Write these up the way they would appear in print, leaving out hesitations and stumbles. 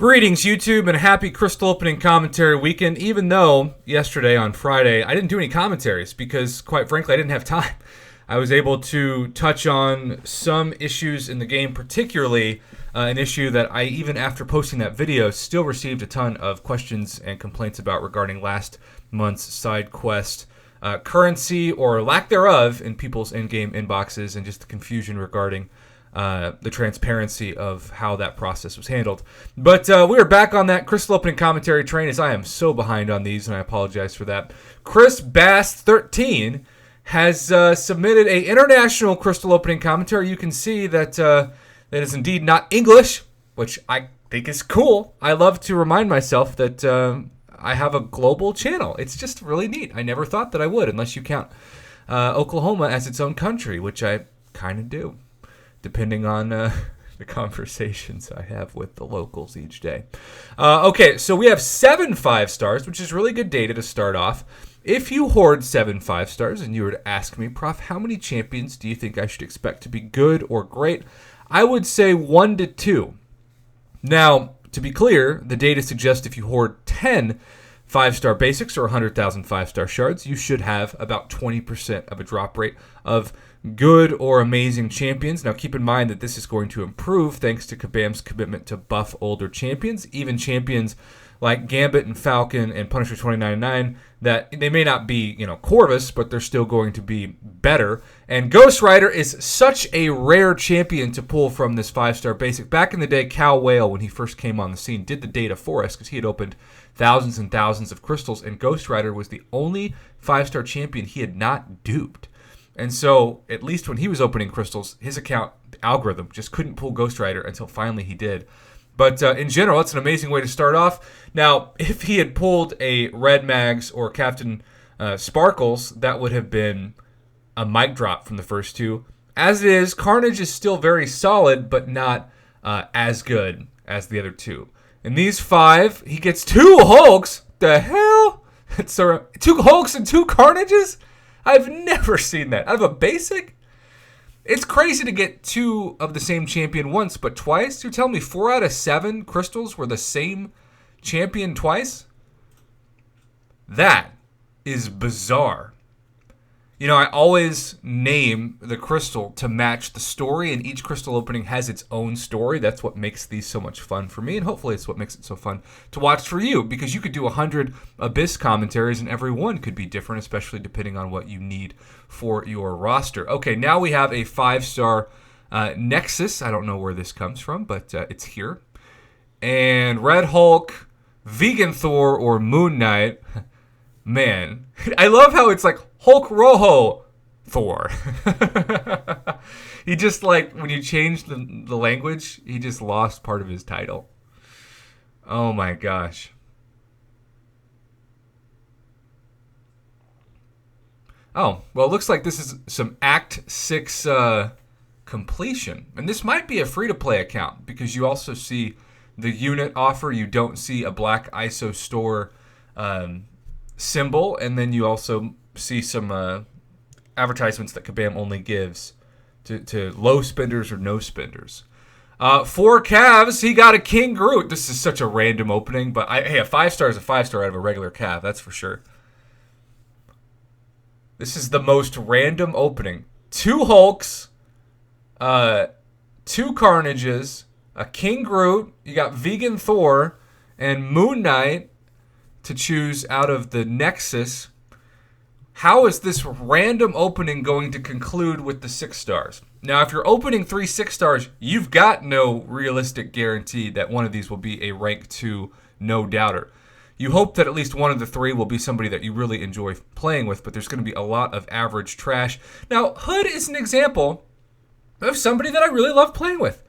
Greetings, YouTube, and happy crystal opening commentary weekend, even though yesterday on Friday I didn't do any commentaries because, quite frankly, I didn't have time. I was able to touch on some issues in the game, particularly an issue that I, even after posting that video, still received a ton of questions and complaints about regarding last month's side quest currency or lack thereof in people's in-game inboxes, and just the confusion regarding the transparency of how that process was handled. But we are back on that crystal opening commentary train, as I am so behind on these, and I apologize for that. Chris Bass 13 has submitted a international crystal opening commentary. You can see that that is indeed not English, which I think is cool. I love to remind myself that I have a global channel. It's just really neat. I never thought that I would, unless you count Oklahoma as its own country, which I kind of do, depending on the conversations I have with the locals each day. Okay, so we have 7 5-stars, which is really good data to start off. If you hoard 7 5-stars and you were to ask me, Prof, how many champions do you think I should expect to be good or great? I would say 1 to 2. Now, to be clear, the data suggests if you hoard 10 5-star basics or 100,000 5-star shards, you should have about 20% of a drop rate of good or amazing champions. Now, keep in mind that this is going to improve thanks to Kabam's commitment to buff older champions, even champions like Gambit and Falcon and Punisher 2099, that they may not be, Corvus, but they're still going to be better. And Ghost Rider is such a rare champion to pull from this 5-star basic. Back in the day, Cal Whale, when he first came on the scene, did the data for us because he had opened thousands and thousands of crystals, and Ghost Rider was the only 5-star champion he had not duped. And so, at least when he was opening crystals, his account, the algorithm, just couldn't pull Ghost Rider until finally he did. But in general, it's an amazing way to start off. Now, if he had pulled a Red Mags or Captain Sparkles, that would have been a mic drop from the first two. As it is, Carnage is still very solid, but not as good as the other two. In these 5, he gets 2 Hulks. The hell? 2 Hulks and 2 Carnages? I've never seen that. Out of a basic? It's crazy to get 2 of the same champion once, but twice? You're telling me 4 out of 7 crystals were the same champion twice? That is bizarre. I always name the crystal to match the story, and each crystal opening has its own story. That's what makes these so much fun for me, and hopefully it's what makes it so fun to watch for you, because you could do 100 Abyss commentaries, and every one could be different, especially depending on what you need for your roster. Okay, now we have a 5-star Nexus. I don't know where this comes from, but it's here. And Red Hulk, Vegan Thor, or Moon Knight. Man, I love how it's like Hulk Rojo Thor. He just, when you change the language, he just lost part of his title. Oh my gosh. Oh, well, it looks like this is some Act 6 completion. And this might be a free-to-play account, because you also see the unit offer. You don't see a black ISO store symbol, and then you also see some advertisements that Kabam only gives to low spenders or no spenders. 4 Cavs, he got a King Groot. This is such a random opening, but hey, a 5-star is a 5-star out of a regular Cav, that's for sure. This is the most random opening. 2 Hulks, 2 Carnages, a King Groot, you got Vegan Thor, and Moon Knight to choose out of the Nexus. How is this random opening going to conclude with the 6 stars? Now, if you're opening 3 6-stars, you've got no realistic guarantee that one of these will be a rank 2 no doubter. You hope that at least one of the 3 will be somebody that you really enjoy playing with, but there's going to be a lot of average trash. Now, Hood is an example of somebody that I really love playing with.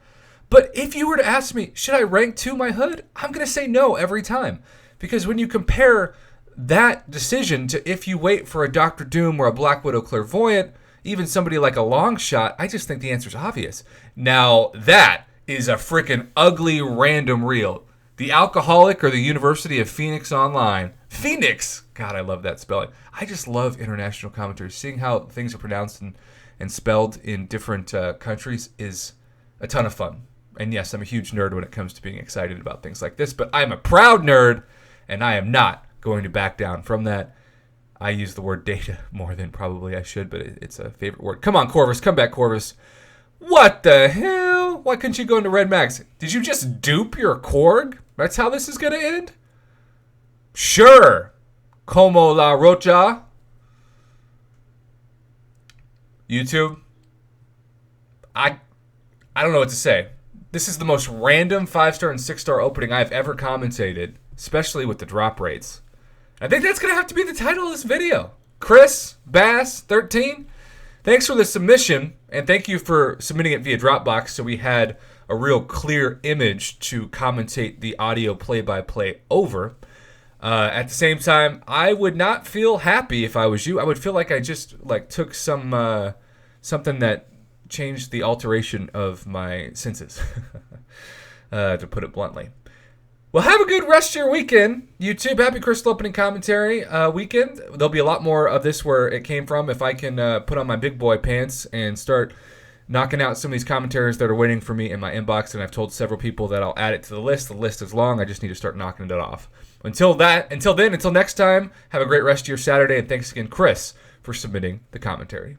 But if you were to ask me, should I rank 2 my Hood? I'm going to say no every time. Because when you compare that decision to if you wait for a Dr. Doom or a Black Widow Clairvoyant, even somebody like a Longshot, I just think the answer's obvious. Now, that is a freaking ugly random reel. The Alcoholic or the University of Phoenix Online. Phoenix! God, I love that spelling. I just love international commentary. Seeing how things are pronounced and spelled in different countries is a ton of fun. And yes, I'm a huge nerd when it comes to being excited about things like this, but I'm a proud nerd, and I am not going to back down from that. I use the word data more than probably I should, but it's a favorite word. Come on, Corvus. Come back, Corvus. What the hell? Why couldn't you go into Red Max? Did you just dupe your Korg? That's how this is going to end? Sure. Como la rocha. YouTube. I don't know what to say. This is the most random 5-star and 6-star opening I've ever commentated, especially with the drop rates. I think that's going to have to be the title of this video. Chris Bass 13, thanks for the submission, and thank you for submitting it via Dropbox so we had a real clear image to commentate the audio play-by-play over. At the same time, I would not feel happy if I was you. I would feel like I just took something that changed the alteration of my senses, to put it bluntly. Well, have a good rest of your weekend, YouTube. Happy Crystal Opening Commentary weekend. There'll be a lot more of this where it came from if I can put on my big boy pants and start knocking out some of these commentaries that are waiting for me in my inbox. And I've told several people that I'll add it to the list. The list is long. I just need to start knocking it off. Until next time, have a great rest of your Saturday. And thanks again, Chris, for submitting the commentary.